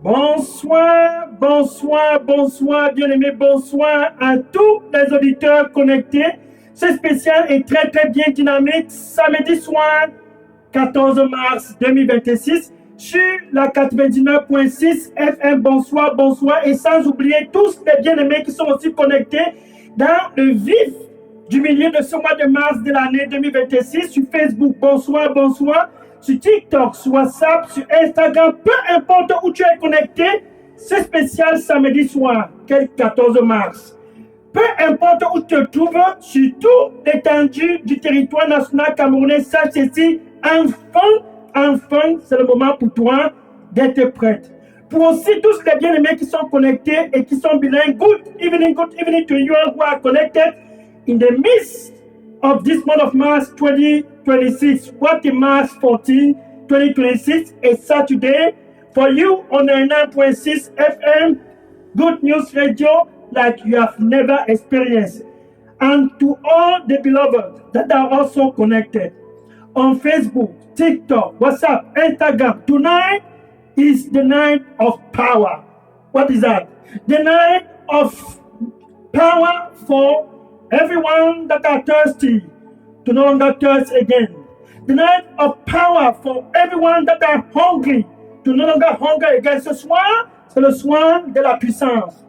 Bonsoir, bonsoir, bonsoir, bien-aimés, bonsoir à tous les auditeurs connectés. Ce spécial est très très bien dynamique. Samedi soir, 14 mars 2026, sur la 99.6 FM. Bonsoir, bonsoir. Et sans oublier tous les bien-aimés qui sont aussi connectés dans le vif du milieu de ce mois de mars de l'année 2026 sur Facebook. Bonsoir, bonsoir. Sur TikTok, sur WhatsApp, sur Instagram, peu importe où tu es connecté, c'est spécial samedi soir, 14 mars. Peu importe où tu te trouves, sur toute l'étendue du territoire national camerounais, sache ceci, enfin, c'est le moment pour toi d'être prête. Pour aussi tous les bien-aimés qui sont connectés et qui sont bilingues, good evening to you all who are connected in the midst of this month of March 2026. What is March 14, 2026? A Saturday for you on 99.6 FM, Good News Radio, like you have never experienced. And to all the beloved that are also connected on Facebook, TikTok, WhatsApp, Instagram, tonight is the night of power. What is that? The night of power for everyone that are thirsty to no longer thirst again. The night of power for everyone that are hungry to no longer hunger again. Ce soir, c'est le soir de la puissance.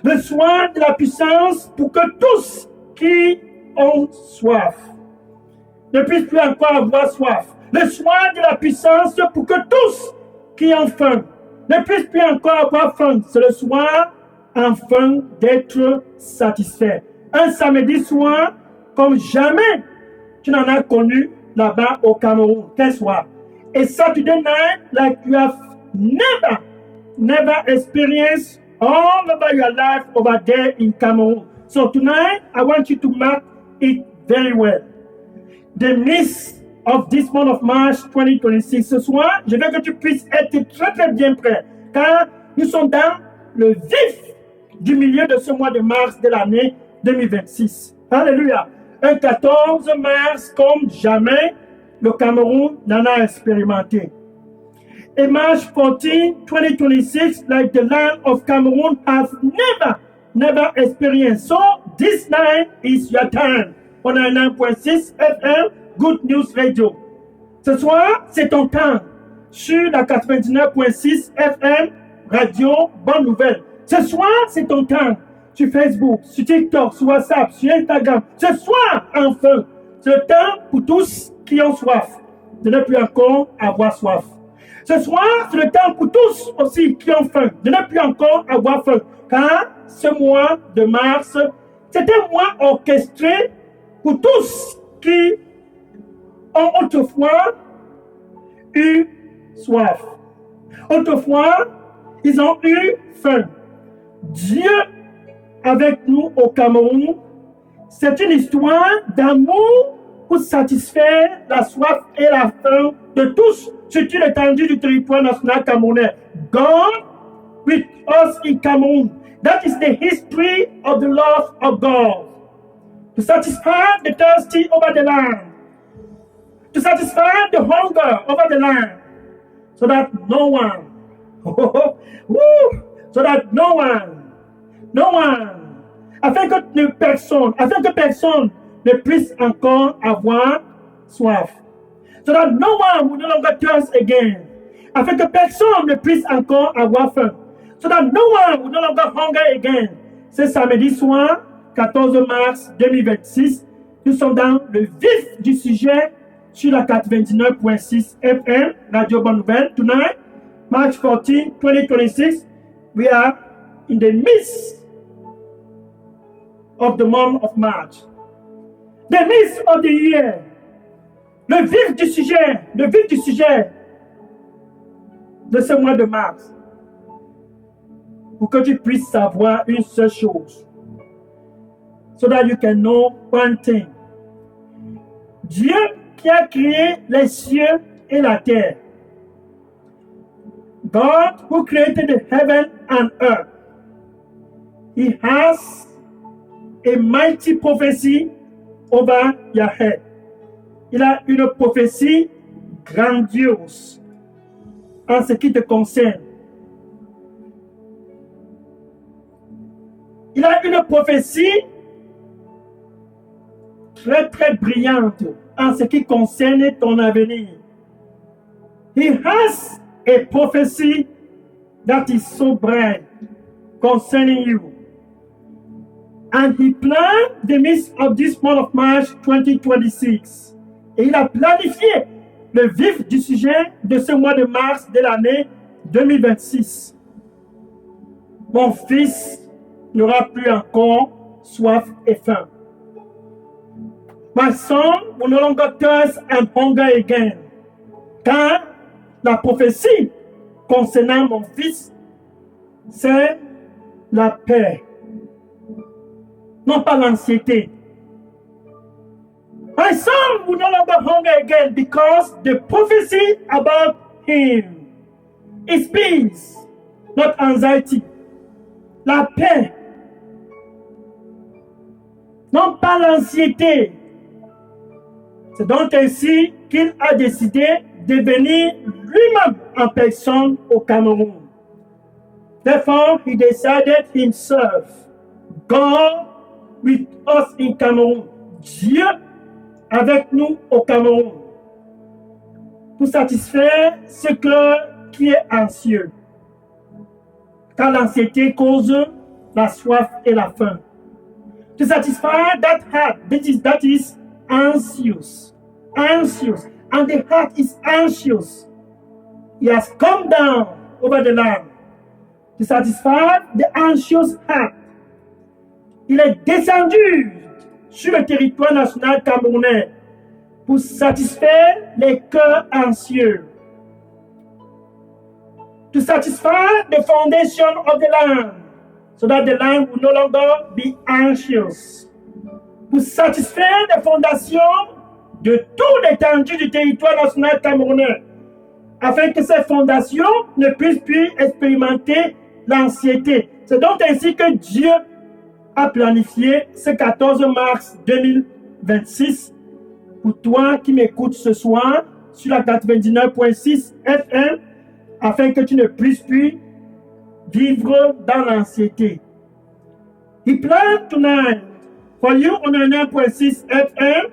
Le soir de la puissance pour que tous qui ont soif ne puissent plus encore avoir soif. Le soir de la puissance pour que tous qui ont faim ne puissent plus encore avoir faim. C'est le soir, enfin, d'être satisfait. Un samedi soir, comme jamais tu n'en as connu là-bas au Cameroun. Quel soir? A Saturday night like you have never experienced all over your life over there in Cameroon. So tonight, I want you to mark it very well. The midst of this month of March 2026. Ce soir, je veux que tu puisses être très très bien prêt, car nous sommes dans le vif du milieu de ce mois de mars de l'année 2026. Alléluia. Un 14 mars comme jamais le Cameroun n'en a expérimenté. A March 14, 2026, like the land of Cameroon has never experienced. So this night is your time. On a 9.6 FM, Good News Radio. Ce soir, c'est ton temps sur la 99.6 FM, Radio Bonne Nouvelle. Ce soir, c'est ton temps sur Facebook, sur TikTok, sur WhatsApp, sur Instagram. Ce soir, enfin, c'est le temps pour tous qui ont soif de ne plus encore avoir soif. Ce soir, c'est le temps pour tous aussi qui ont faim de ne plus encore avoir faim. Car ce mois de mars, c'est un mois orchestré pour tous qui ont autrefois eu soif. Autrefois, ils ont eu faim. Dieu avec nous au Cameroun, c'est une histoire d'amour pour satisfaire la soif et la faim de tous sur l'étendue du territoire national camerounais. God with us in Cameroon. That is the history of the love of God. To satisfy the thirsty over the land. To satisfy the hunger over the land. So that no one, so that no one, afin que personne ne puisse encore avoir soif. So that no one will no longer thirst again. Afin que personne ne puisse encore avoir faim. So that no one will no longer hunger again. C'est samedi soir, 14 mars 2026. Nous sommes dans le vif du sujet sur la 99.6 FM, Radio Bonne Nouvelle. Tonight, March 14, 2026, we are in the midst of the month of March. The midst of the year. Le vif du sujet de ce mois de mars. Pour que tu puisses savoir une seule chose. So that you can know one thing. Dieu qui a créé les cieux et la terre. God who created the heaven and earth. He has a mighty prophecy over your head. Il a une prophétie grandiose en ce qui te concerne. il a une prophétie très très brillante en ce qui concerne ton avenir. He has a prophecy that is so bright concerning you. And he planned the midst of this month of March 2026. Et il a planifié le vif du sujet de ce mois de mars de l'année 2026. Mon fils n'aura plus encore soif et faim. My son will no longer thirst and hunger again. Car la prophétie concernant mon fils, c'est la paix, non pas l'anxiété. My son will no longer hunger again because the prophecy about him is peace, not anxiety. La paix, non pas l'anxiété. C'est donc ainsi qu'il a décidé de venir lui-même en personne au Cameroun. Therefore, he decided himself, God with us in Cameroon, Dieu avec nous au Cameroun, pour satisfaire ce cœur qui est anxieux. Car l'anxiété cause la soif et la faim. To satisfy that heart that is anxious, and the heart is anxious. He has come down over the land to satisfy the anxious heart. Il est descendu sur le territoire national camerounais pour satisfaire les cœurs anxieux. To satisfy the foundation of the land, so that the land will no longer be anxious. Pour satisfaire les fondations de toute l'étendue du territoire national camerounais, afin que ces fondations ne puissent plus expérimenter l'anxiété. C'est donc ainsi que Dieu a planifié ce 14 mars 2026 pour toi qui m'écoutes ce soir sur la 99.6 FM, afin que tu ne puisses plus vivre dans l'anxiété. He planned tonight for you on 99.6 FM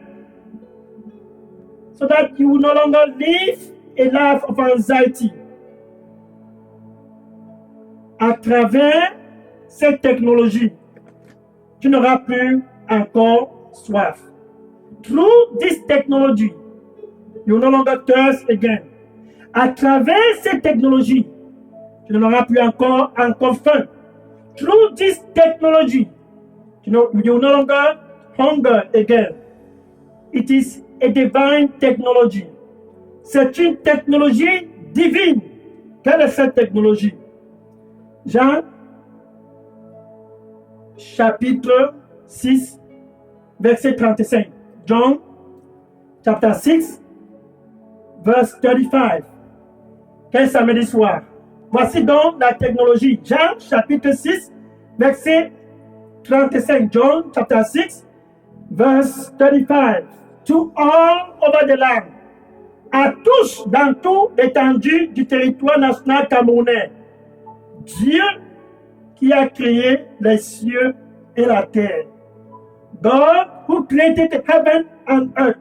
so that you will no longer live a life of anxiety. À travers cette technologie, tu n'auras plus encore soif. Through this technology, you will no longer thirst again. À travers cette technologie, tu n'auras plus encore faim. Through this technology, you will no longer hunger again. It is a divine technology. C'est une technologie divine. Quelle est cette technologie? Jean, chapitre 6, verset 35. John, chapter 6, verse 35. Quel samedi soir? Voici donc la technologie. Jean, chapitre 6, verset 35. John, chapter 6, verse 35. To all over the land. À tous dans tout l'étendue du territoire national camerounais. Dieu qui a créé les cieux et la terre. God who created heaven and earth.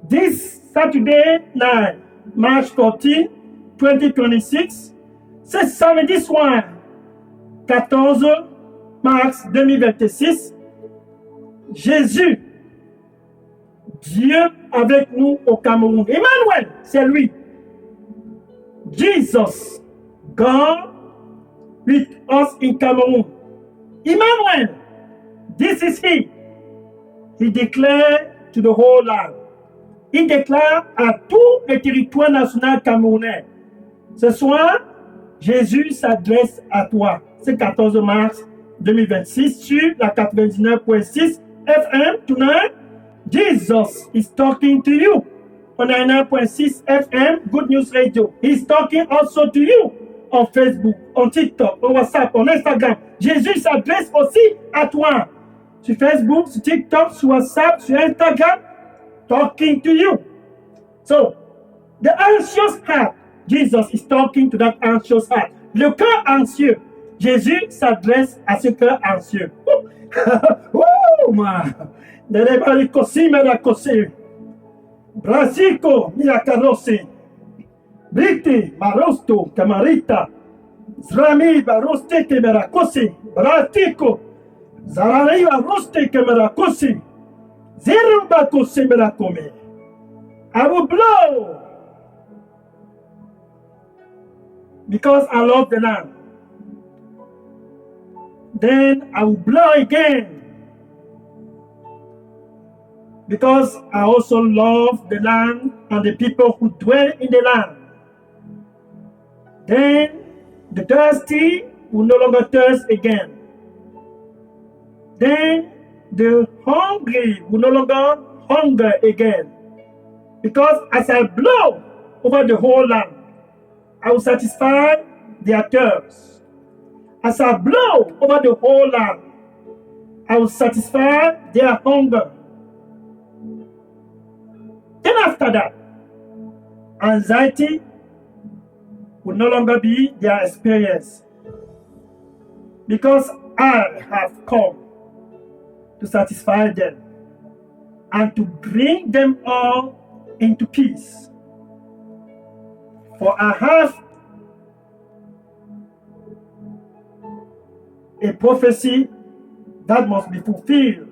This Saturday night, March 14, 2026, ce samedi soir, 14 mars 2026, Jésus, Dieu avec nous au Cameroun. Emmanuel, c'est lui. Jesus, God with us in Cameroon. Emmanuel, this is he. He declared to the whole land. Il déclare à tout le territoire national camerounais. Ce soir, Jésus s'adresse à toi. C'est 14 mars 2026 sur la 99.6 FM. Tonight, Jesus is talking to you on 99.6 FM Good News Radio. He's talking also to you on Facebook, on TikTok, on WhatsApp, on Instagram. Jésus s'adresse aussi à toi sur Facebook, sur TikTok, sur WhatsApp, sur Instagram, talking to you. So, the anxious heart, Jesus is talking to that anxious heart. Le cœur anxieux, Jésus s'adresse à ce cœur anxieux. Oh, ma. Nele barikosi merakosi. Brasico miakarosi. Briti marosto kamarita. Zrami baroste kemerakosi. Bratiko. Zarari baroste kemerakosi. Zerubakose merakome. I will blow. Because I love the land. Then I will blow again. Because I also love the land and the people who dwell in the land. Then the thirsty will no longer thirst again. Then the hungry will no longer hunger again. Because as I blow over the whole land, I will satisfy their thirst. As I blow over the whole land, I will satisfy their hunger. Then after that, anxiety will no longer be their experience. Because I have come to satisfy them and to bring them all into peace. For I have a prophecy that must be fulfilled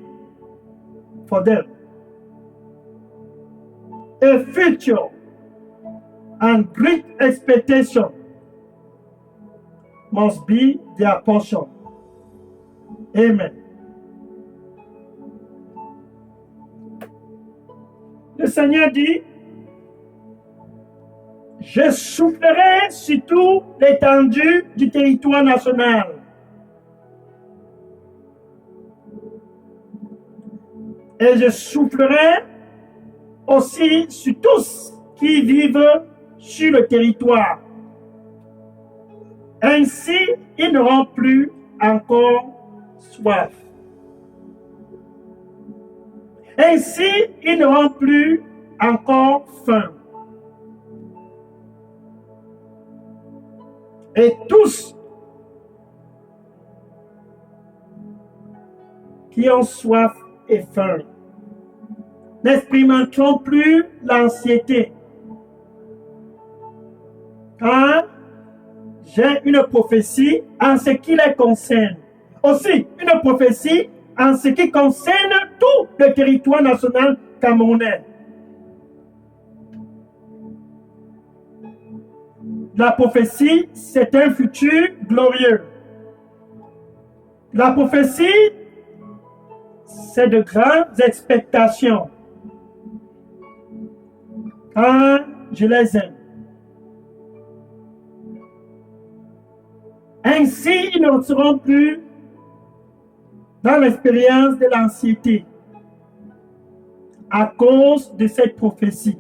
for them. A future and great expectation must be their portion. Amen. Le Seigneur dit, je soufflerai sur toute l'étendue du territoire national. Et je soufflerai aussi sur tous qui vivent sur le territoire. Ainsi, ils n'auront plus encore soif. Ainsi, ils n'auront plus encore faim. Et tous qui ont soif et faim n'expérimenteront plus l'anxiété. Car j'ai une prophétie en ce qui les concerne. Aussi, une prophétie en ce qui concerne tout le territoire national camerounais. La prophétie, c'est un futur glorieux. La prophétie, c'est de grandes expectations. Car je les aime. Ainsi, ils ne seront plus dans l'expérience de l'anxiété à cause de cette prophétie.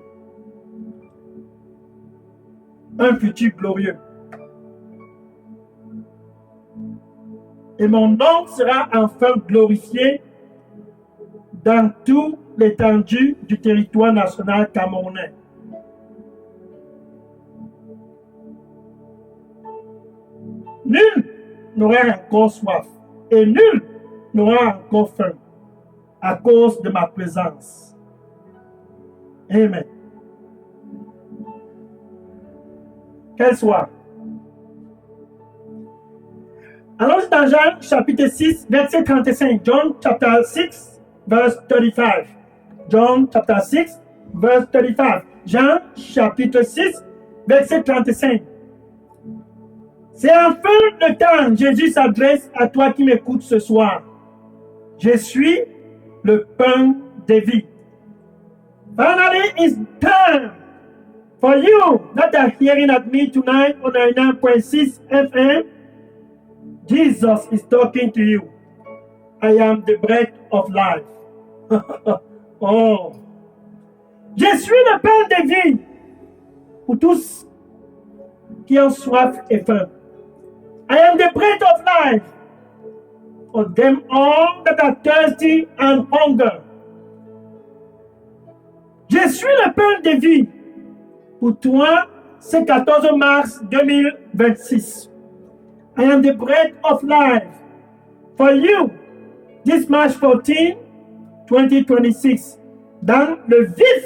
Un futur glorieux. Et mon nom sera enfin glorifié dans toute l'étendue du territoire national camerounais. Nul n'aura encore soif et nul n'aura encore faim à cause de ma présence. Amen. Qu'elle soit. Alors, dans Jean chapitre 6, verset 35. John chapter 6, verse 35. John chapter 6, verse 35. Jean chapitre 6, verset 35. C'est enfin le temps. Jésus s'adresse à toi qui m'écoutes ce soir. Je suis le pain de vie. Finally, it's time for you that are hearing at me tonight on 99.6 FM. Jesus is talking to you. I am the bread of life. Oh. Je suis le pain de vie pour tous qui ont soif et faim. I am the bread of life for them all that are thirsty and hunger. Je suis le pain de vie pour toi ce 14 mars 2026. I am the bread of life. For you, this March 14, 2026, dans le vif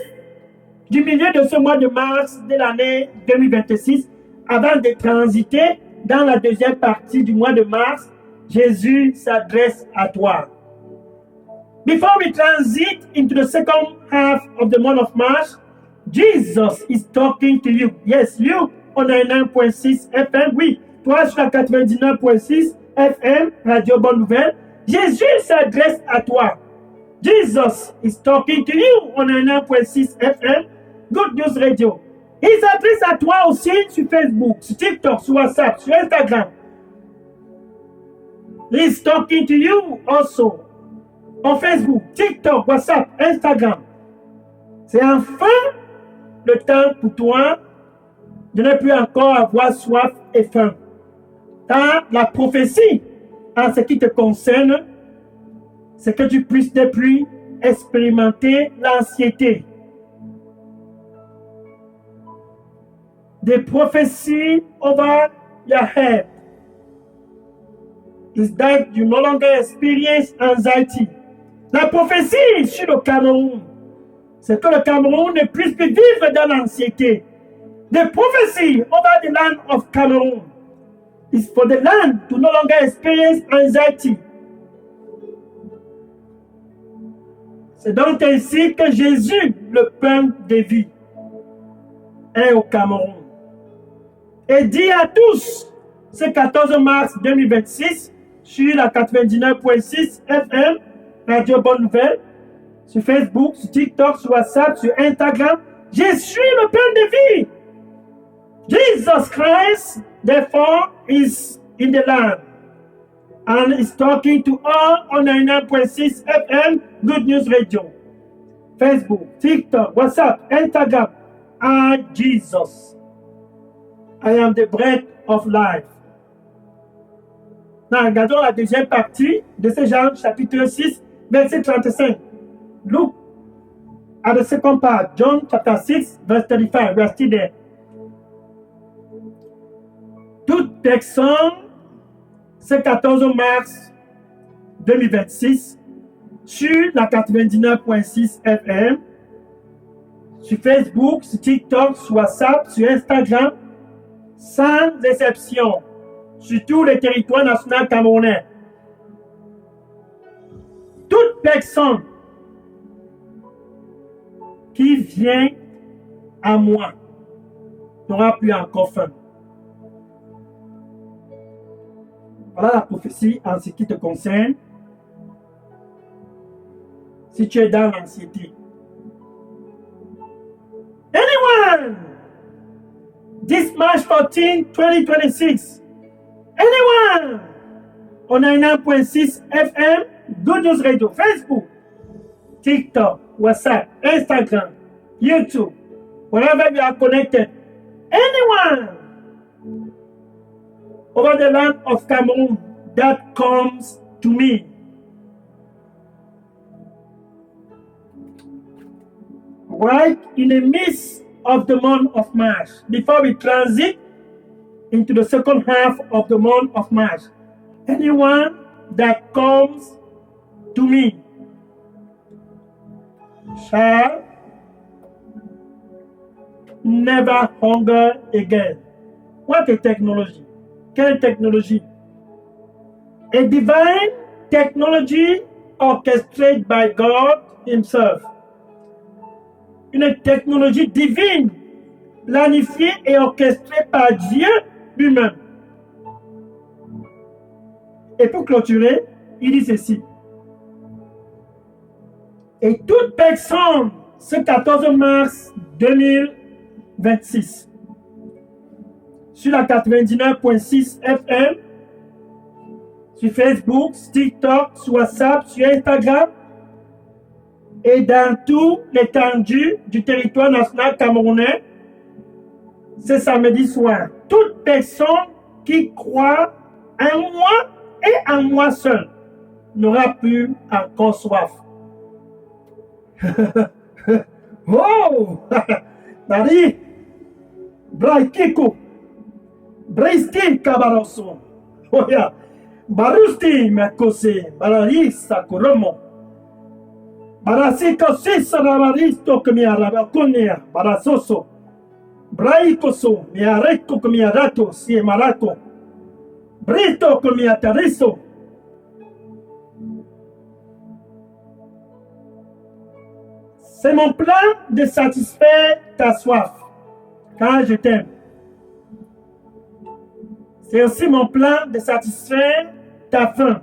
du milieu de ce mois de mars de l'année 2026, avant de transiter dans la deuxième partie du mois de mars, Jésus s'adresse à toi. Before we transit into the second half of the month of March, Jesus is talking to you. Yes, you on 99.6 FM. Oui, toi sur la 99.6 FM, Radio Bonne Nouvelle. Jésus s'adresse à toi. Jesus is talking to you on 99.6 FM, Good News Radio. Il s'adresse à toi aussi sur Facebook, sur TikTok, sur WhatsApp, sur Instagram. He's talking to you also on Facebook, TikTok, WhatsApp, Instagram. C'est enfin le temps pour toi de ne plus encore avoir soif et faim. Car la prophétie en ce qui te concerne, c'est que tu puisses ne plus expérimenter l'anxiété. The prophecy over your head is that you no longer experience anxiety. La prophétie sur le Cameroun, c'est que le Cameroun ne puisse plus vivre dans l'anxiété. The prophecy over the land of Cameroon is for the land to no longer experience anxiety. C'est donc ainsi que Jésus, le pain de vie, est au Cameroun. Et dit à tous, ce 14 mars 2026, sur la 99.6 FM, Radio Bonne Nouvelle, sur Facebook, sur TikTok, sur WhatsApp, sur Instagram, je suis le pain de vie. Jesus Christ, therefore, is in the land and is talking to all on 99.6 FM, Good News Radio, Facebook, TikTok, WhatsApp, Instagram, and Jesus. I am the bread of life. Now, regardons la deuxième partie de ce Jean chapitre 6, verset 35. Look at the second part, John chapter 6, verse 35. We are still there. Toute personne, ce 14 mars 2026, sur la 99.6 FM, sur Facebook, sur TikTok, sur WhatsApp, sur Instagram, sans exception, sur tout le territoire national camerounais. Toute personne qui vient à moi n'aura plus encore faim. Voilà la prophétie en ce qui te concerne. Si tu es dans l'anxiété. Anyone, this March 14, 2026, anyone on 99.6 FM, Good News Radio, Facebook, TikTok, WhatsApp, Instagram, YouTube, wherever you are connected, anyone over the land of Cameroon that comes to me, right in the midst of the month of March, before we transit into the second half of the month of March, anyone that comes to me shall never hunger again. What a technology! Quelle technologie? A divine technology orchestrated by God Himself. Une technologie divine, planifiée et orchestrée par Dieu lui-même. Et pour clôturer, il dit ceci. Et toute personne, ce 14 mars 2026, sur la 99.6 FM, sur Facebook, sur TikTok, sur WhatsApp, sur Instagram, et dans tout l'étendue du territoire national camerounais, ce samedi soir. Toute personne qui croit en moi et en moi seul n'aura plus encore soif. Oh! Nari! Braikiko! Braiskin Kabaroso! Oya. Barusti Makose, Bararisa Koromo. Barasiko Sisa Ravaristo Kamiara Konea, Barasoso. Braikoso, Miareko Kamiarato, Si Maraco. Brito Kamiatariso. C'est mon plan de satisfaire ta soif, car je t'aime. C'est aussi mon plan de satisfaire ta faim.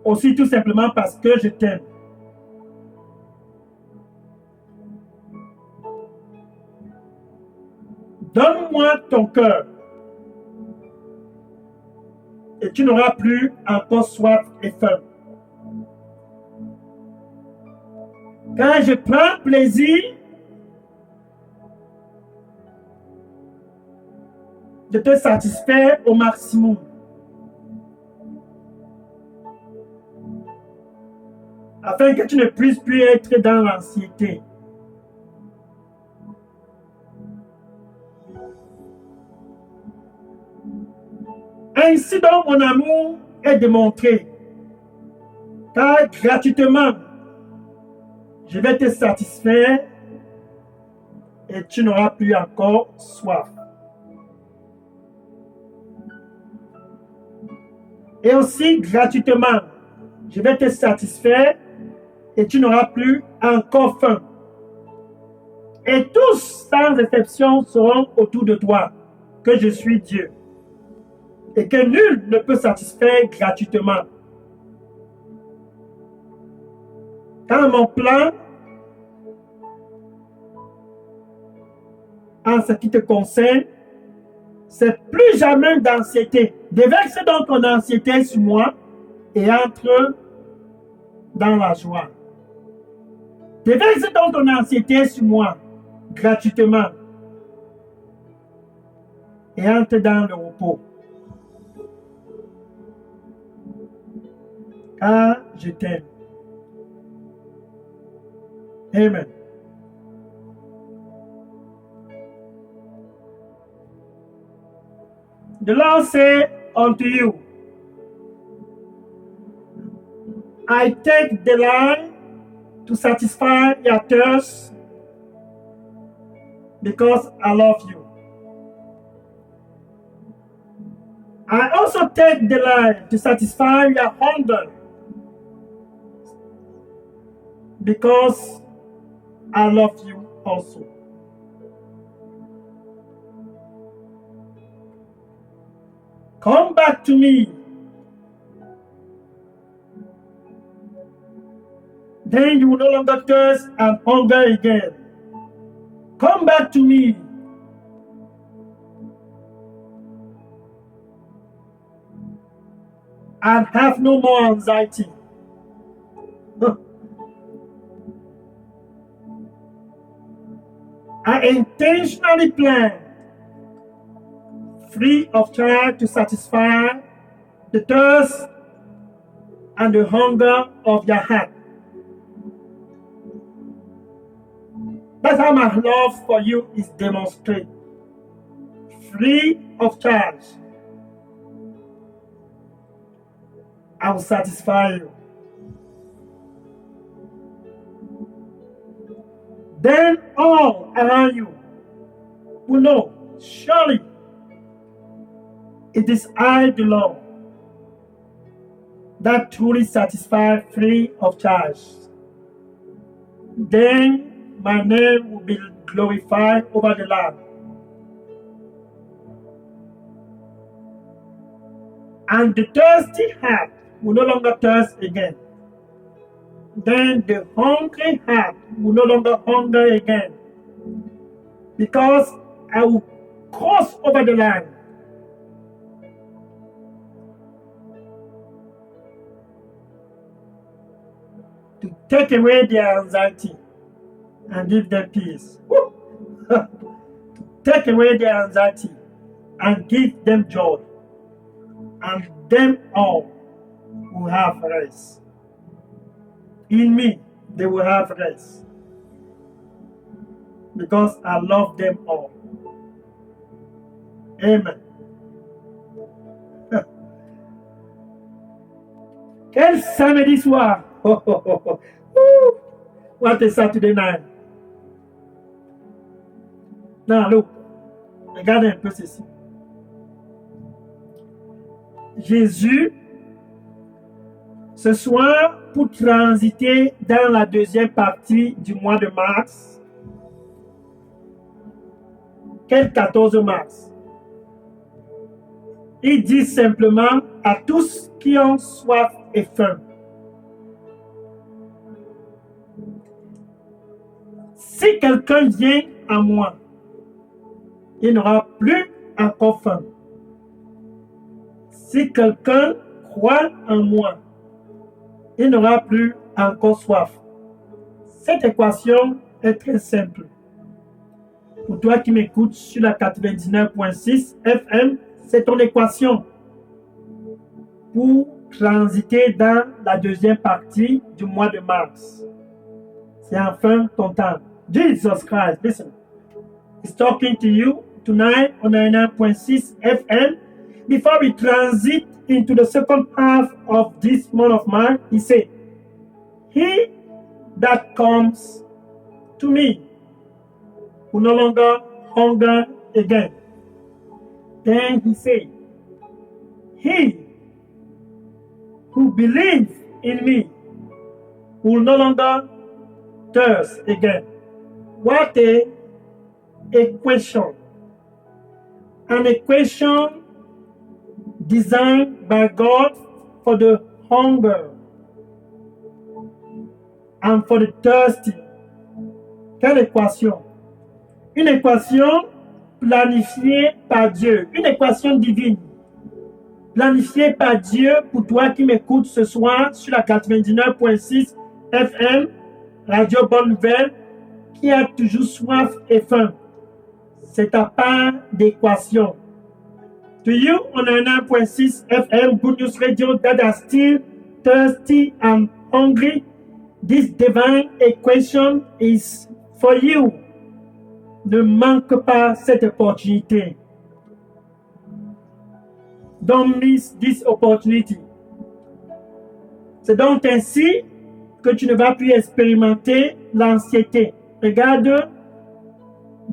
Aussi tout simplement parce que je t'aime. Donne-moi ton cœur et tu n'auras plus encore soif et faim. Quand je prends plaisir de te satisfaire au maximum. Afin que tu ne puisses plus être dans l'anxiété. Ainsi donc mon amour est démontré, car gratuitement, je vais te satisfaire et tu n'auras plus encore soif. Et aussi gratuitement, je vais te satisfaire et tu n'auras plus encore faim. Et tous, sans exception, seront autour de toi que je suis Dieu et que nul ne peut satisfaire gratuitement. Dans mon plan, en ce qui te concerne, c'est plus jamais d'anxiété. Déverse donc ton anxiété sur moi et entre dans la joie. Déverse donc ton anxiété sur moi gratuitement et entre dans le repos. Car je t'aime. Amen. The Lord said unto you, I take delight to satisfy your thirst because I love you. I also take delight to satisfy your hunger because I love you also. Come back to me. Then you will no longer thirst and hunger again. Come back to me. And have no more anxiety. I intentionally planned free of charge to satisfy the thirst and the hunger of your heart. That's how my love for you is demonstrated. Free of charge. I will satisfy you. Then all around you will know, surely it is I, the Lord, that truly satisfies free of charge. Then my name will be glorified over the land. And the thirsty heart will no longer thirst again. Then the hungry heart will no longer hunger again. Because I will cross over the land. To take away their anxiety and give them peace. To take away their anxiety and give them joy. And them all will have rest. In me, they will have rest. Because I love them all. Amen. Quel samedi soir! Oh, oh, oh, oh. Ooh, what a Saturday night! Non, look, regardez un peu ceci. Jésus, ce soir, pour transiter dans la deuxième partie du mois de mars, quel 14 mars, il dit simplement à tous qui ont soif et faim, si quelqu'un vient à moi, il n'aura plus encore faim. Si quelqu'un croit en moi, il n'aura plus encore soif. Cette équation est très simple. Pour toi qui m'écoutes sur la 99.6 FM, c'est ton équation pour transiter dans la deuxième partie du mois de mars. C'est enfin ton temps. Jesus Christ, listen. He's talking to you tonight on 99.6 FM. Before we transit into the second half of this month of March, he said, he that comes to me will no longer hunger again. Then he said, he who believes in me will no longer thirst again. What a equation. An equation designed by God for the hunger and for the thirsty. Quelle équation? Une équation planifiée par Dieu, une équation divine, planifiée par Dieu pour toi qui m'écoutes ce soir sur la 99.6 FM, Radio Bonne Nouvelle, qui a toujours soif et faim. C'est ta part d'équation. To you on 99.6 FM, Good News Radio that are still thirsty and hungry, this divine equation is for you. Ne manque pas cette opportunité. Don't miss this opportunity. C'est donc ainsi que tu ne vas plus expérimenter l'anxiété. Regarde,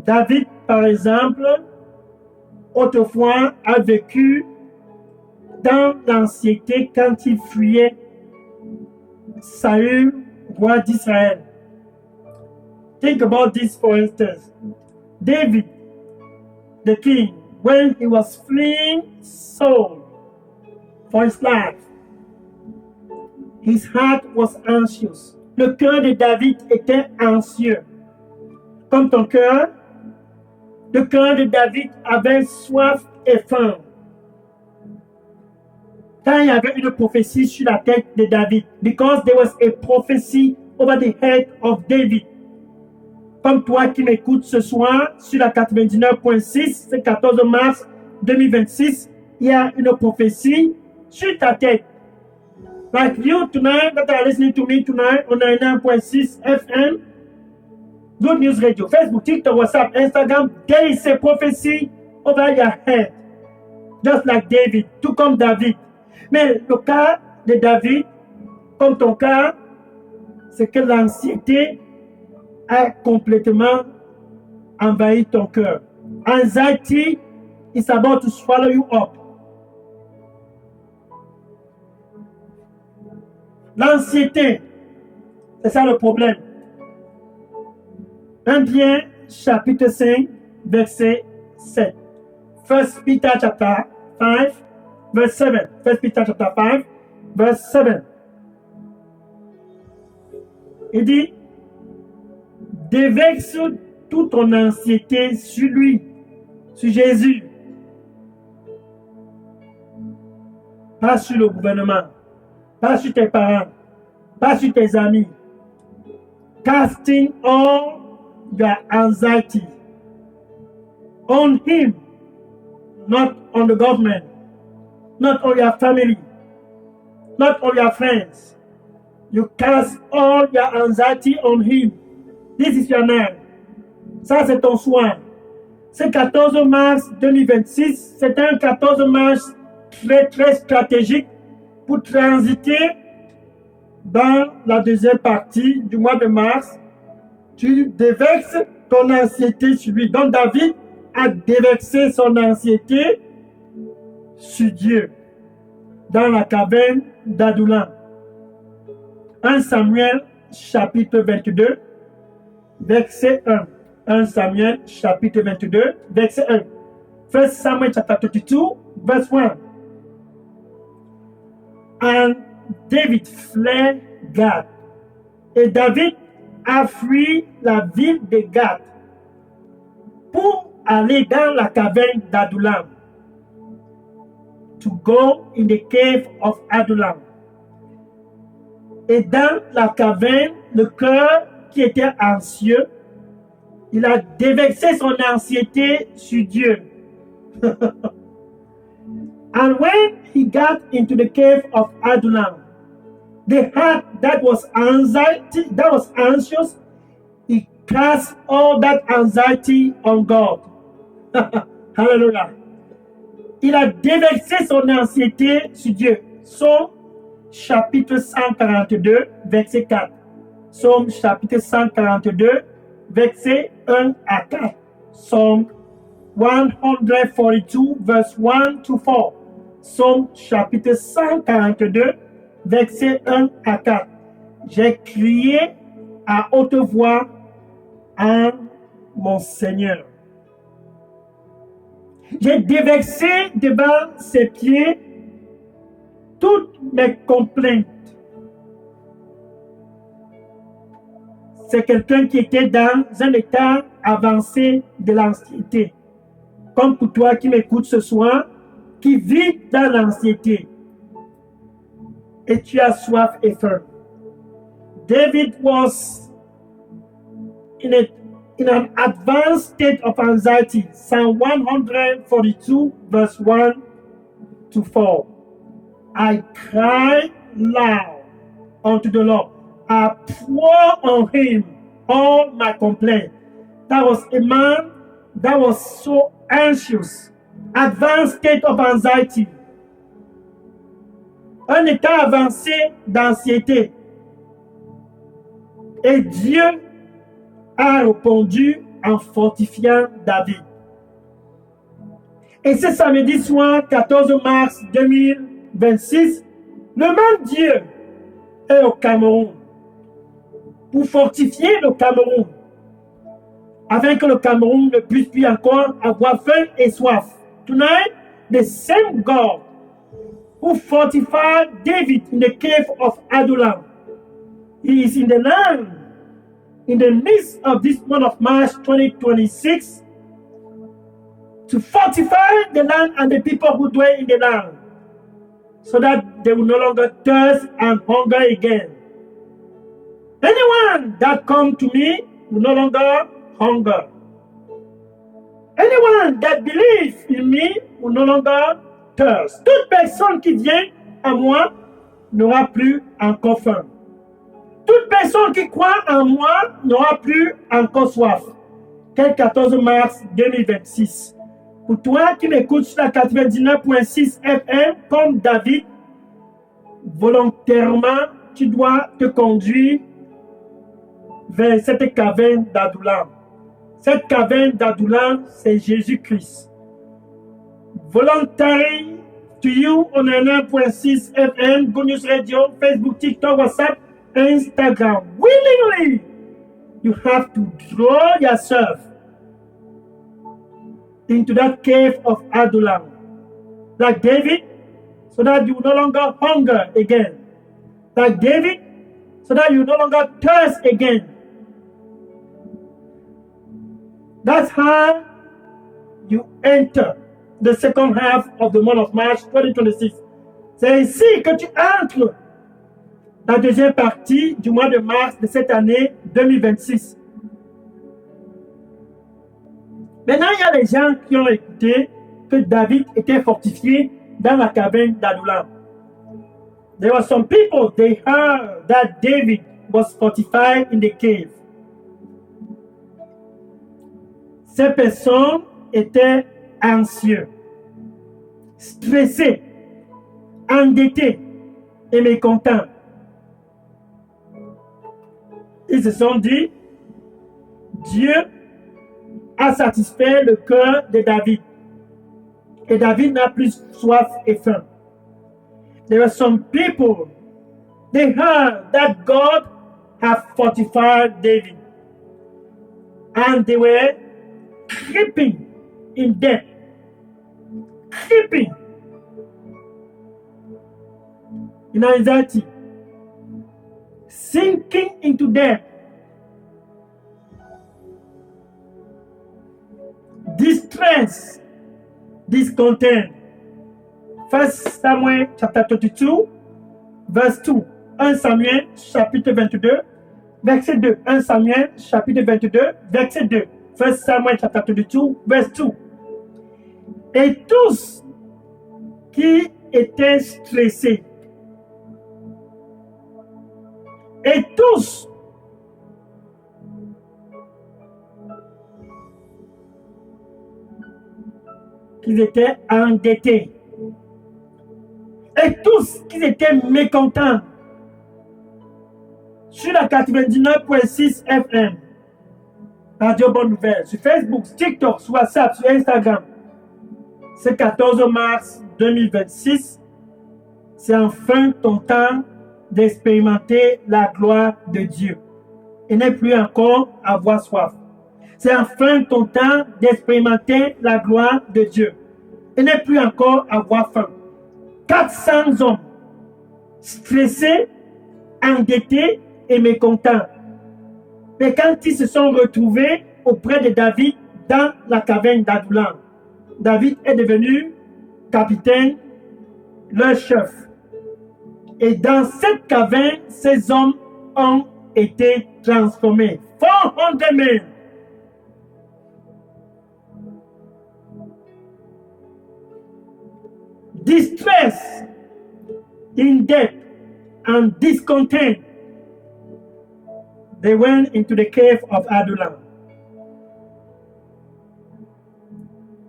David, par exemple, autrefois a vécu dans l'anxiété quand il fuyait Saül, roi d'Israël. Think about this for instance. David, the king, when he was fleeing Saul for his life, his heart was anxious. Le cœur de David était anxieux. Comme ton cœur, le cœur de David avait soif et faim. Quand il y avait une prophétie sur la tête de David, because there was a prophecy over the head of David. Comme toi qui m'écoutes ce soir sur la 99.6, c'est 14 mars 2026, il y a une prophétie sur ta tête. Like you tonight, that are listening to me tonight on 99.6 FM, Good News Radio, Facebook, TikTok, WhatsApp, Instagram, there is a prophecy over your head. Just like David, tout comme David. Mais le cas de David, comme ton cas, c'est que l'anxiété a complètement envahi ton cœur. Anxiety is about to swallow you up. L'anxiété, c'est ça le problème. 1 Pierre chapitre 5, verset 7. 1 Peter chapter 5, verse 7. 1 Peter chapter 5, verse 7. Il dit, déverse toute ton anxiété sur lui, sur Jésus. Pas sur le gouvernement, pas sur tes parents, pas sur tes amis. Casting all your anxiety on him, not on the government, not on your family, not on your friends. You cast all your anxiety on him. This is your name. Ça, c'est ton soin. C'est 14 mars 2026. C'est un 14 mars très, très stratégique pour transiter dans la deuxième partie du mois de mars, tu déverses ton anxiété sur lui. Donc David a déversé son anxiété sur Dieu dans la caverne d'Adullam. 1 Samuel chapitre 22, verset 1. 1 Samuel chapitre 22, verset 1. 1 Samuel chapter 22, verse 1. And David fled Gath. Et David a fui la ville de Gath pour aller dans la caverne d'Adullam. To go in the cave of Adullam. Et dans la caverne, le cœur qui était anxieux, il a déversé son anxiété sur Dieu. And when he got into the cave of Adullam, the heart that was anxious, he cast all that anxiety on God. Hallelujah. Il a déversé son anxiété sur Dieu. Psaume chapitre 142, verset 4. Psaume chapitre 142, verset 1 à 4. Psaume 142, verse 1 to 4. Psaume chapitre 142, verset 1 à 4. J'ai crié à haute voix à mon Seigneur. J'ai déversé devant ses pieds toutes mes complaintes. C'est quelqu'un qui était dans un état avancé de l'anxiété. Comme pour toi qui m'écoutes ce soir, qui vit dans l'anxiété. Et tu as soif et faim. David was in an advanced state of anxiety. Psalm 142, verse 1 to 4. I cried loud unto the Lord. I poured on him all my complaints. That was a man that was so anxious. Advanced state of anxiety. Un état avancé d'anxiété. Et Dieu a répondu en fortifiant David. Et ce samedi soir, 14 mars 2026, le même Dieu est au Cameroun pour fortifier le Cameroun, afin que le Cameroun ne puisse plus encore avoir faim et soif. Tonight, the same God who fortified David in the cave of Adullam, he is in the land, in the midst of this month of March 2026, to fortify the land and the people who dwell in the land, so that they will no longer thirst and hunger again. Anyone that comes to me will no longer hunger. Anyone that believes in me will no longer thirst. Toute personne qui vient à moi n'aura plus encore faim. Toute personne qui croit en moi n'aura plus encore soif. Quel 14 mars 2026. Pour toi qui m'écoutes sur la 99.6 FM, comme David, volontairement, tu dois te conduire vers cette caverne d'Adullam. Cette caverne d'Adullam, c'est Jésus-Christ. Voluntary to you on 1.6 FM, Good News Radio, Facebook, TikTok, WhatsApp, Instagram. Willingly, you have to draw yourself into that cave of Adullam, like David, so that you no longer hunger again. Like David, so that you no longer thirst again. That's how you enter the second half of the month of March 2026. C'est ainsi que tu entres la deuxième partie du mois de mars de cette année 2026. Maintenant, il y a les gens qui ont écouté que David était fortifié dans la caverne d'Adullam. There were some people, they heard that David was fortified in the cave. Ces personnes étaient anxieux, stressés, endettés et mécontents. Ils se sont dit, Dieu a satisfait le cœur de David. Et David n'a plus soif et faim. There were some people, they heard that God had fortified David. And they were creeping in debt. Creeping in anxiety. Sinking into debt. Distress, discontent. 1 Samuel chapter 22, verse 2. 1 Samuel chapitre 22, verset 2. 1 Samuel chapitre 22, verset 2. 1 Samuel chapter 22, verse 2. Et tous qui étaient stressés, et tous qui étaient endettés, et tous qui étaient mécontents, sur la 99.6 FM, Radio Bonne Nouvelle, sur Facebook, TikTok, sur WhatsApp, sur Instagram, c'est 14 mars 2026, c'est enfin ton temps d'expérimenter la gloire de Dieu et ne plus encore avoir soif. C'est enfin ton temps d'expérimenter la gloire de Dieu et ne plus encore avoir faim. 400 hommes stressés, endettés et mécontents. Mais quand ils se sont retrouvés auprès de David dans la caverne d'Adullam, David est devenu capitaine, leur chef. Et dans cette caverne, ces hommes ont été transformés. 400 men. Distress, in debt, and discontent. They went into the cave of Adullam.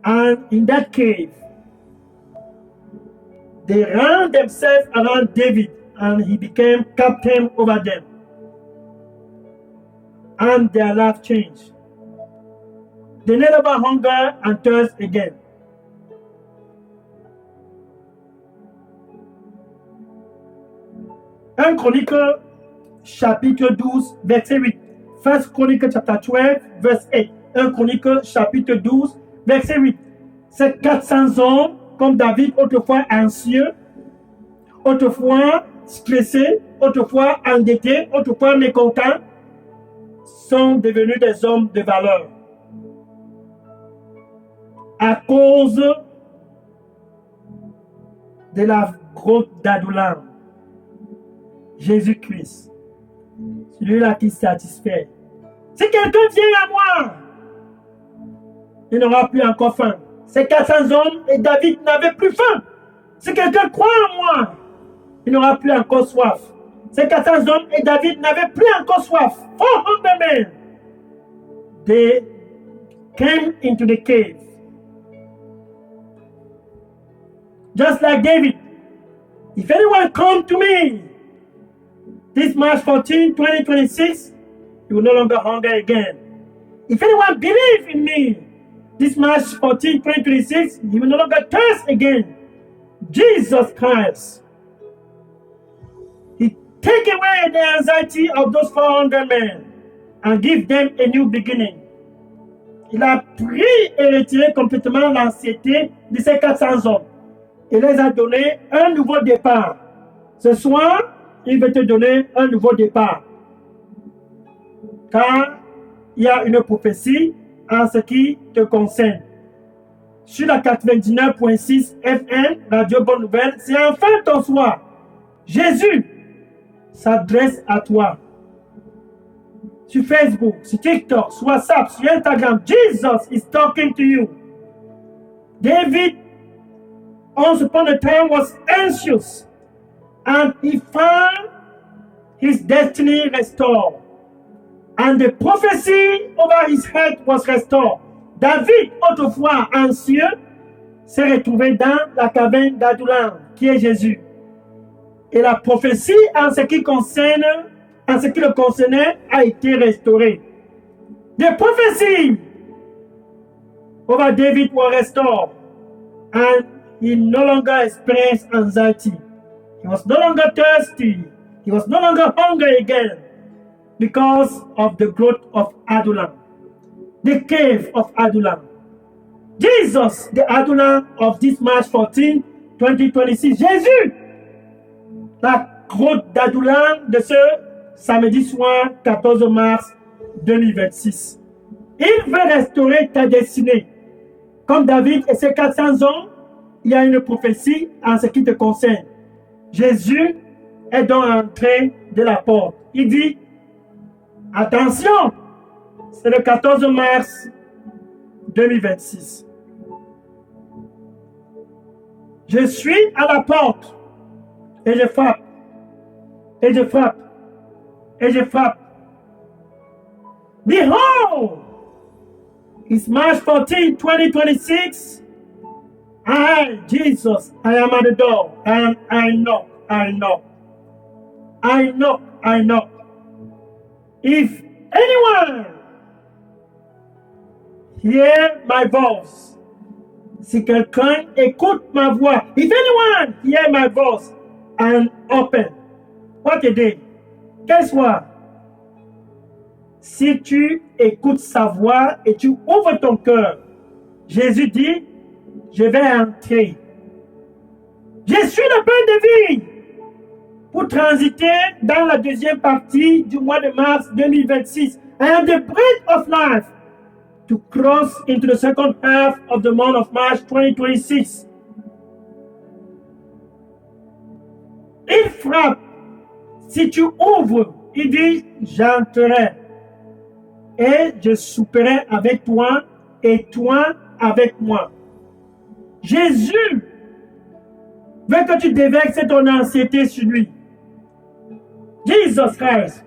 And in that cave, they ran themselves around David, and he became captain over them. And their life changed. They never hunger and thirst again. Un Chronique chapitre 12, verset 8. First Chronicle chapter 12, verse 8. Un Chronique chapitre 12, verset 8. Ces 400 hommes, comme David, autrefois anxieux, autrefois stressés, autrefois endettés, autrefois mécontents, sont devenus des hommes de valeur. À cause de la grotte d'Adullam, Jésus-Christ, celui-là qui satisfait. Si quelqu'un vient à moi, il n'aura plus encore faim. Ces 400 hommes et David n'avaient plus faim. Si quelqu'un croit en moi, il n'aura plus encore soif. Ces 400 hommes et David n'avaient plus encore soif. 400 men. They came into the cave. Just like David. If anyone come to me, this March 14, 2026, you will no longer hunger again. If anyone believe in me, this March 14, 2026, you will no longer thirst again. Jesus Christ. He take away the anxiety of those 400 men and give them a new beginning. Il a pris et retiré complètement l'anxiété de ces 400 hommes. Il les a donné un nouveau départ. Ce soir, il veut te donner un nouveau départ. Car il y a une prophétie en ce qui te concerne. Sur la 99.6 FM, Radio Bonne Nouvelle, c'est enfin ton soir. Jésus s'adresse à toi. Sur Facebook, sur TikTok, sur WhatsApp, sur Instagram, Jesus is talking to you. David, once upon a time, was anxious, and he found his destiny restored. And the prophecy over his head was restored. David, autrefois anxieux, s'est retrouvé dans la caverne d'Adullam, qui est Jésus. Et la prophétie en ce qui concerne en ce qui le concernait a été restauré. The prophecy over David was restored, and he no longer experienced anxiety. He was no longer thirsty. He was no longer hungry again because of the growth of Adullam, the cave of Adullam. Jesus, the Adullam of this March 14, 2026. Jésus, la grotte d'Adullam de ce samedi soir 14 mars 2026. Il veut restaurer ta destinée. Comme David et ses 400 hommes, il y a une prophétie en ce qui te concerne. Jésus est donc entré de la porte. Il dit, attention, c'est le 14 mars 2026. Je suis à la porte et je frappe, et je frappe, et je frappe. Behold, it's March 14, 2026. I, Jesus, I am at the door, and I knock, I knock. I knock, I knock. If anyone hear my voice, si quelqu'un écoute ma voix, if anyone hear my voice and open, what a day, quel soir, si tu écoutes sa voix et tu ouvres ton cœur, Jésus dit, je vais entrer. Je suis le pain de vie pour transiter dans la deuxième partie du mois de mars 2026. I am the bread of life to cross into the second half of the month of March 2026. Il frappe. Si tu ouvres, il dit, j'entrerai et je souperai avec toi et toi avec moi. Jésus veut que tu déverses ton anxiété sur lui. Jesus Christ,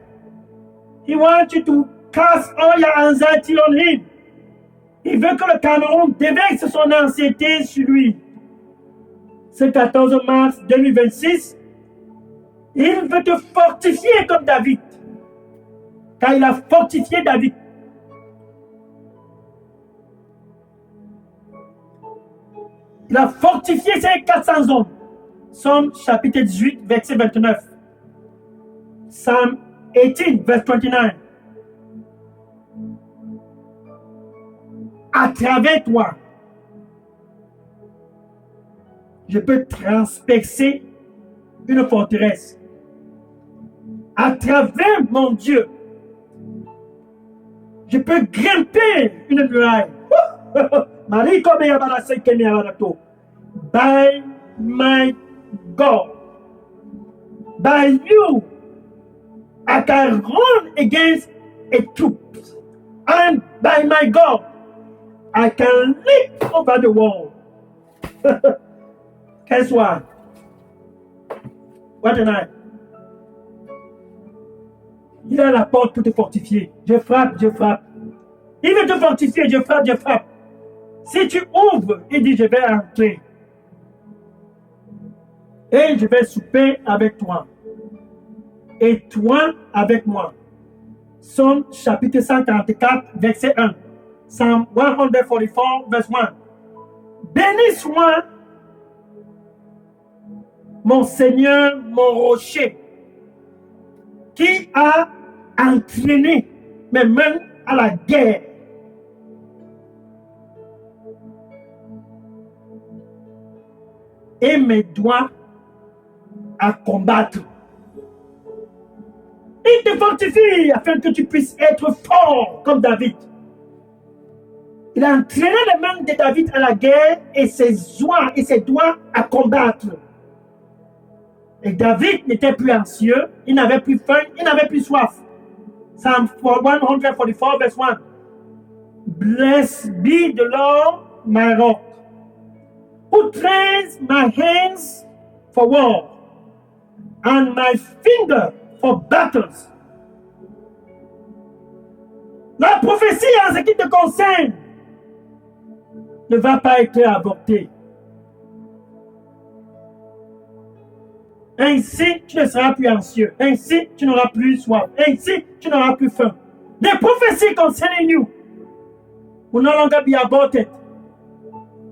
he wants you to cast all your anxiety on him. Il veut que le Cameroun déverse son anxiété sur lui. Ce 14 mars 2026, il veut te fortifier comme David. Car il a fortifié David. Il a fortifié ses 400 hommes. Psalm chapitre 18, verset 29. Psalm 18, verset 29. À travers toi, je peux transpercer une forteresse. À travers mon Dieu, je peux grimper une muraille. By my God, by you, I can run against a troop, and by my God, I can leap over the wall. Guess what? What a night. Il a la porte pour te fortifier. Je frappe, je frappe. Il veut te fortifier, je frappe, je frappe. Si tu ouvres, il dit, je vais entrer. Et je vais souper avec toi. Et toi avec moi. Psaume chapitre 144, verset 1. Psalm 144, verset 1. Béni soit mon Seigneur, mon rocher, qui a entraîné mes mains à la guerre. Et mes doigts à combattre. Il te fortifie afin que tu puisses être fort comme David. Il a entraîné les mains de David à la guerre et ses doigts à combattre. Et David n'était plus anxieux, il n'avait plus faim, il n'avait plus soif. Psalm 144, verse 1. Blessed be the Lord, my rock, who trains my hands for war and my finger for battles. La prophétie en ce qui te concerne ne va pas être avortée. Ainsi, tu ne seras plus anxieux. Ainsi, tu n'auras plus soif. Ainsi, tu n'auras plus faim. The prophecy concerning you will no longer be aborted.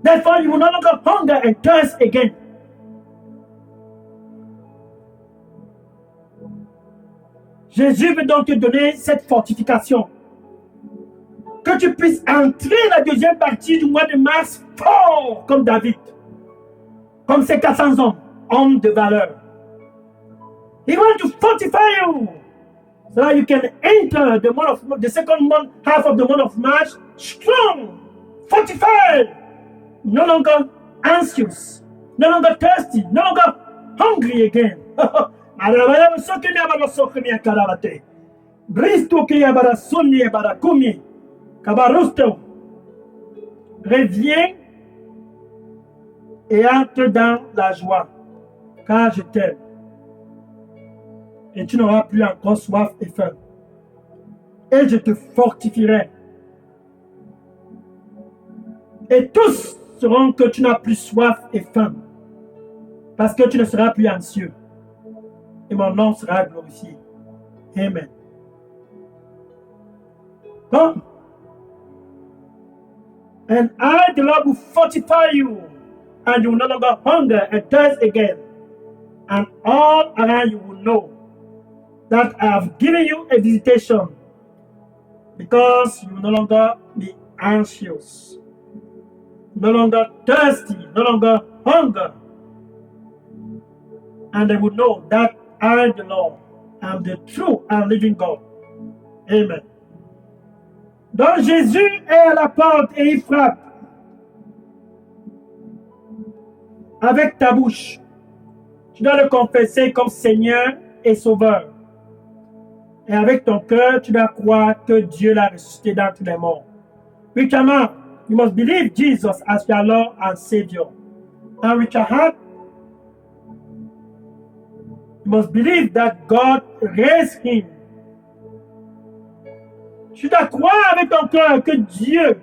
Therefore, you will no longer hunger and thirst again. Jésus veut donc te donner cette fortification. Que tu puisses entrer la deuxième partie du mois de mars fort comme David. Comme ces 400 hommes de valeur. He wants to fortify you so that you can enter the second month, half of the month of March strong, fortified, no longer anxious, no longer thirsty, no longer hungry again. Reviens et entre dans la joie, car je t'aime. Et tu n'auras plus encore soif et faim. Et je te fortifierai. Et tous sauront que tu n'as plus soif et faim, parce que tu ne seras plus anxieux. Et mon nom sera glorifié. Amen. Come. And I, the Lord, will fortify you, and you will no longer hunger and thirst again. And all around you will know that I have given you a visitation, because you will no longer be anxious, no longer thirsty, no longer hunger. And they will know that I, the Lord, am the true and living God. Amen. Donc Jésus est à la porte et il frappe. Avec ta bouche, tu dois le confesser comme Seigneur et Sauveur. Et avec ton cœur, tu dois croire que Dieu l'a ressuscité d'entre les morts. With your mouth, you must believe Jesus as your Lord and Savior. And with your heart, you must believe that God raised him. Tu dois croire avec ton cœur que Dieu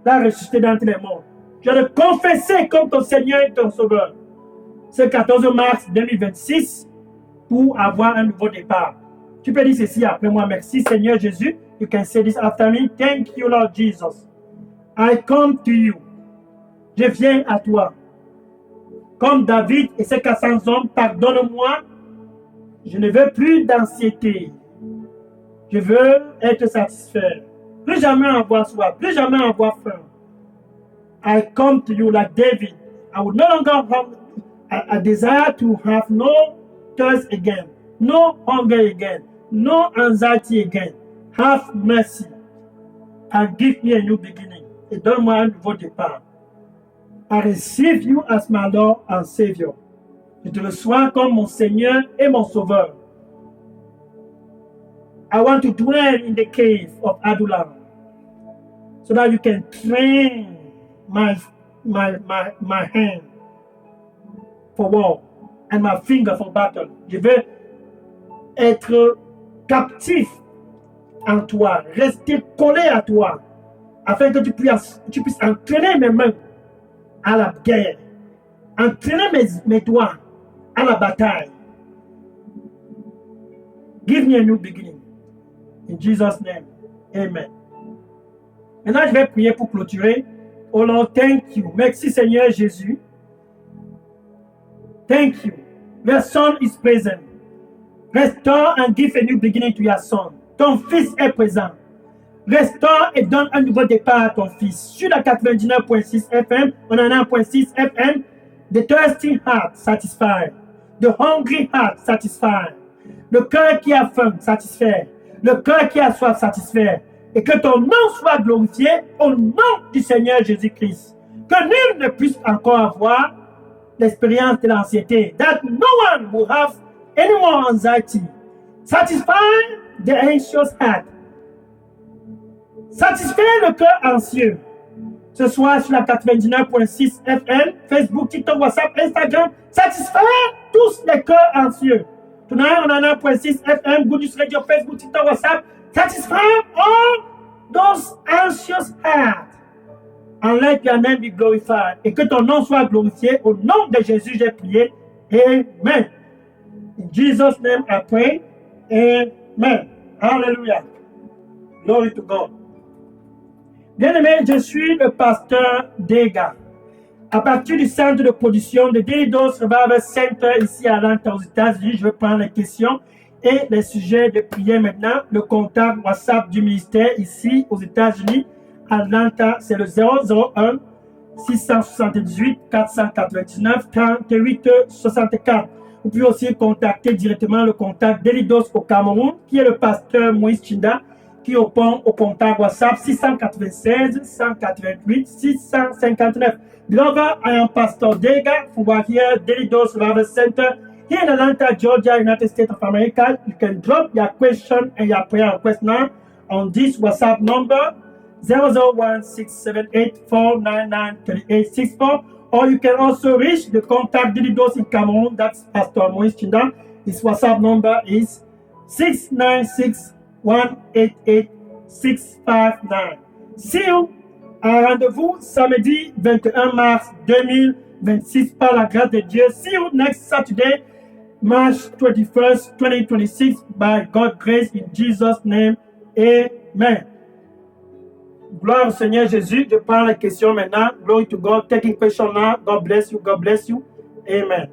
l'a ressuscité d'entre les morts. Tu dois le confesser comme ton Seigneur et ton Sauveur. Ce 14 mars 2026 pour avoir un nouveau départ. Tu peux dire ceci après moi. Merci Seigneur Jésus. You can say this after me. Thank you Lord Jesus. I come to you. Je viens à toi. Comme David et ses 400 hommes, pardonne-moi. Je ne veux plus d'anxiété. Je veux être satisfait. Plus jamais avoir soif, plus jamais avoir faim. I come to you like David. I will no longer have a desire to have no thirst again, no hunger again, no anxiety again. Have mercy and give me a new beginning. Et donne-moi un nouveau départ. I receive you as my Lord and Savior. Je te reçois comme mon Seigneur et mon Sauveur. I want to dwell in the cave of Adullam so that you can train my hand for war and my finger for battle. Je veux être captif en toi, rester collé à toi, afin que tu puisses entraîner mes mains à la guerre, entraîner mes doigts à la bataille. Give me a new beginning. In Jesus' name, amen. Maintenant, je vais prier pour clôturer. Oh Lord, thank you. Merci Seigneur Jésus. Thank you. Your son is present. Restore and give a new beginning to your son. Ton fils est présent. Restaure et donne un nouveau départ à ton fils. Sur la 99.6 FM, on en a 1.6 FM. The thirsty heart satisfied. The hungry heart satisfied. Le cœur qui a faim satisfait. Le cœur qui a soif satisfait. Et que ton nom soit glorifié au nom du Seigneur Jésus-Christ. Que nul ne puisse encore avoir l'expérience de l'anxiété. That no one will have any more anxiety. Satisfy the anxious heart. Satisfait le cœur anxieux. Ce soir sur la 99.6 FM, Facebook, TikTok, WhatsApp, Instagram. Satisfait tous les cœurs anxieux. Tonight on a 1.6 FM, Good News Radio, Facebook, TikTok, WhatsApp. Satisfy all those anxious hearts. And let your name be glorified. Et que ton nom soit glorifié. Au nom de Jésus, j'ai prié. Amen. In Jesus' name I pray. Amen. Hallelujah. Glory to God. Bien-aimé, je suis le pasteur Dega. À partir du centre de production de Daily Dose Revival Center ici à Atlanta aux États-Unis, je vais prendre les questions et les sujets de prière maintenant. Le contact WhatsApp du ministère ici aux États-Unis, Atlanta, c'est le 001 678 499 38 64. Vous pouvez aussi contacter directement le contact Daily Dose au Cameroun, qui est le pasteur Moïse Chinda, qui répond au contact WhatsApp 696 188 659. Beloved, I am Pastor Dega from here, Daily Dose Revival Center, here in Atlanta, Georgia, United States of America. You can drop your question and your prayer request now on this WhatsApp number 001-678-499-3864, or you can also reach the contact Daily Dose in Cameroon. That's Pastor Moïse Chinda. His WhatsApp number is 696-188-659. See you. Un rendez-vous samedi 21 mars 2026 par la grâce de Dieu. See you next Saturday, March 21st, 2026 by God's grace in Jesus' name. Amen. Gloire au Seigneur Jésus. Je prends la question maintenant. Glory to God. Taking question now. God bless you. God bless you. Amen.